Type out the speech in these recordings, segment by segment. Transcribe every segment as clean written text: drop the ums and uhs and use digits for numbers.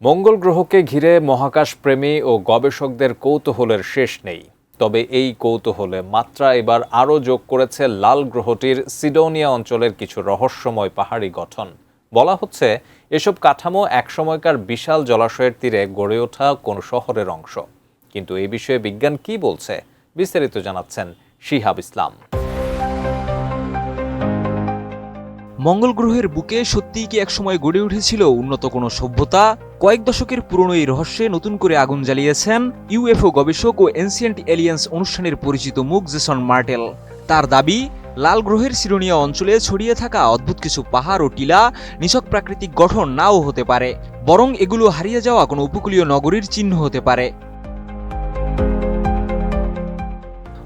মঙ্গল গ্রহকে ঘিরে মহাকাশ প্রেমী ও গবেষকদের কৌতূহলের শেষ নেই। তবে এই কৌতূহলে মাত্রা এবার আরও যোগ করেছে লাল গ্রহটির সিডোনিয়া অঞ্চলের কিছু রহস্যময় পাহাড়ি গঠন। বলা হচ্ছে এসব কাঠামো একসময়কার বিশাল জলাশয়ের তীরে গড়ে ওঠা কোনো শহরের অংশ। কিন্তু এই বিষয়ে বিজ্ঞান কি বলছে, বিস্তারিত জানাচ্ছেন শিহাব ইসলাম। মঙ্গল গ্রহের বুকে সত্যিই কি একসময় গড়ে উঠেছিল উন্নত কোনো সভ্যতা? কয়েক দশকের পুরনো এই রহস্যে নতুন করে আগুন জ্বালিয়েছেন ইউএফও গবেষক ও এনসিয়েন্ট এলিয়েন্স অনুষ্ঠানের পরিচিত মুখ জেসন মার্টেল। তার দাবি, লাল গ্রহের সিডোনিয়া অঞ্চলে ছড়িয়ে থাকা অদ্ভুত কিছু পাহাড় ও টিলা নিছক প্রাকৃতিক গঠন নাও হতে পারে, বরং এগুলো হারিয়ে যাওয়া কোনো উপকূলীয় নগরীর চিহ্ন হতে পারে।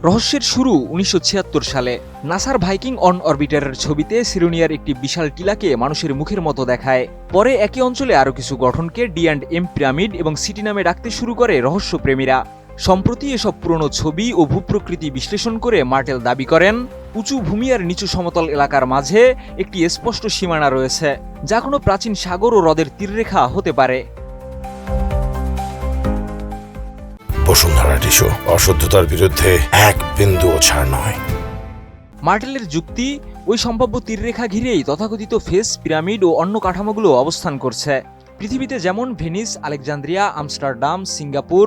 রহস্যের শুরু 1976 সালে নাসার ভাইকিং অন অরবিটারের ছবিতে সিডোনিয়ার একটি বিশাল টিলাকে মানুষের মুখের মতো দেখায়। পরে একই অঞ্চলে আরও কিছু গঠনকে ডি&এম পিরামিড এবং সিটি নামে ডাকতে শুরু করে রহস্যপ্রেমীরা। সম্প্রতি এসব পুরনো ছবি ও ভূপ্রকৃতি বিশ্লেষণ করে মার্টেল দাবি করেন, উঁচু ভূমি আর নিচু সমতল এলাকার মাঝে একটি স্পষ্ট সীমানা রয়েছে, যা কোনো প্রাচীন সাগর ও হ্রদের তীররেখা হতে পারে। বসুন্ধরা টিস্যু, অশুদ্ধতার বিরুদ্ধে এক বিন্দুও ছাড় নয়। মার্টেলের যুক্তি, ওই সম্ভাব্য তীররেখা ঘিরেই তথাকথিত ফেস, পিরামিড ও অন্য কাঠামোগুলো অবস্থান করছে। পৃথিবীতে যেমন ভেনিস, আলেকজান্দ্রিয়া, আমস্টারডাম, সিঙ্গাপুর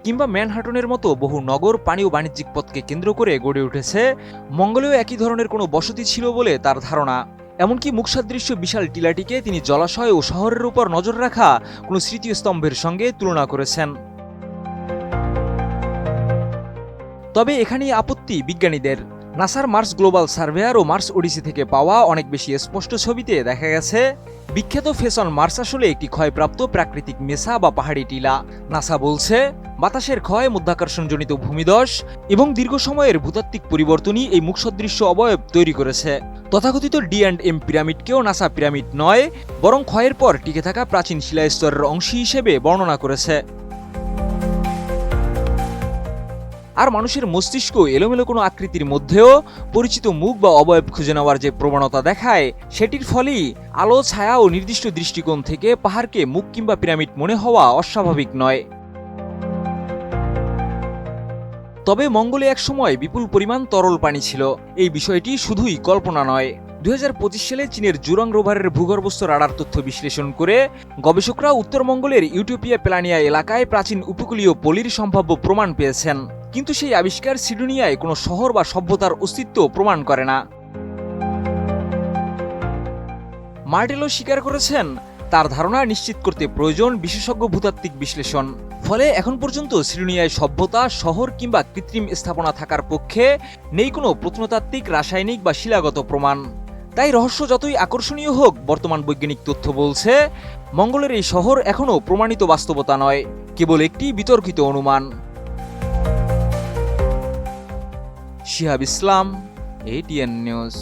কিংবা ম্যানহাটনের মতো বহু নগর পানি ও বাণিজ্যিক পথকে কেন্দ্র করে গড়ে উঠেছে, মঙ্গলেও একই ধরনের কোনো বসতি ছিল বলে তার ধারণা। এমনকি মুখসাদৃশ্য বিশাল টিলাটিকে তিনি জলাশয় ও শহরের উপর নজর রাখা কোনো স্মৃতিস্তম্ভের সঙ্গে তুলনা করেছেন। তবে এখানেই আপত্তি বিজ্ঞানীদের। নাসার মার্স গ্লোবাল সার্ভেয়ার ও মার্স ওডিসি থেকে পাওয়া অনেক বেশি স্পষ্ট ছবিতে দেখা গেছে, বিখ্যাত ফেস অন মার্স আসলে একটি ক্ষয়প্রাপ্ত প্রাকৃতিক মেসা বা পাহাড়ি টিলা। নাসা বলছে, বাতাসের ক্ষয়, মধ্যাকর্ষণজনিত ভূমিধস এবং দীর্ঘ সময়ের ভূতাত্ত্বিক পরিবর্তনই এই মুখসদৃশ্য অবয়ব তৈরি করেছে। তথাকথিত ডি&এম পিরামিডকেও নাসা পিরামিড নয়, বরং ক্ষয়ের পর টিকে থাকা প্রাচীন শিলাস্তরের অংশ হিসেবে বর্ণনা করেছে। আর মানুষের মস্তিষ্ক এলোমেলো কোনো আকৃতির মধ্যেও পরিচিত মুখ বা অবয়ব খুঁজে নেওয়ার যে প্রবণতা দেখায়, সেটির ফলেই আলো, ছায়া ও নির্দিষ্ট দৃষ্টিকোণ থেকে পাহাড়কে মুখ কিংবা পিরামিড মনে হওয়া অস্বাভাবিক নয়। তবে মঙ্গলে একসময় বিপুল পরিমাণ তরল পানি ছিল, এই বিষয়টি শুধুই কল্পনা নয়। 2025 সালে চীনের জুরং রোভারের ভূগর্ভস্থ রাডার তথ্য বিশ্লেষণ করে গবেষকরা উত্তর মঙ্গলের ইউটোপিয়া প্ল্যানিয়া এলাকায় প্রাচীন উপকূলীয় পলির সম্ভাব্য প্রমাণ পেয়েছেন। কিন্তু সেই আবিষ্কার সিডোনিয়ায় কোনো শহর বা সভ্যতার অস্তিত্ব প্রমাণ করে না। মার্টেলও স্বীকার করেছেন, তার ধারণা নিশ্চিত করতে প্রয়োজন বিশেষজ্ঞ ভূতাত্ত্বিক বিশ্লেষণ। ফলে এখন পর্যন্ত সিডোনিয়ায় সভ্যতা, শহর কিংবা কৃত্রিম স্থাপনা থাকার পক্ষে নেই কোনো প্রত্নতাত্ত্বিক, রাসায়নিক বা শিলাগত প্রমাণ। তাই রহস্য যতই আকর্ষণীয় হোক, বর্তমান বৈজ্ঞানিক তথ্য বলছে মঙ্গলের এই শহর এখনও প্রমাণিত বাস্তবতা নয়, কেবল একটি বিতর্কিত অনুমান। শিহাব ইসলাম, ATN নিউজ।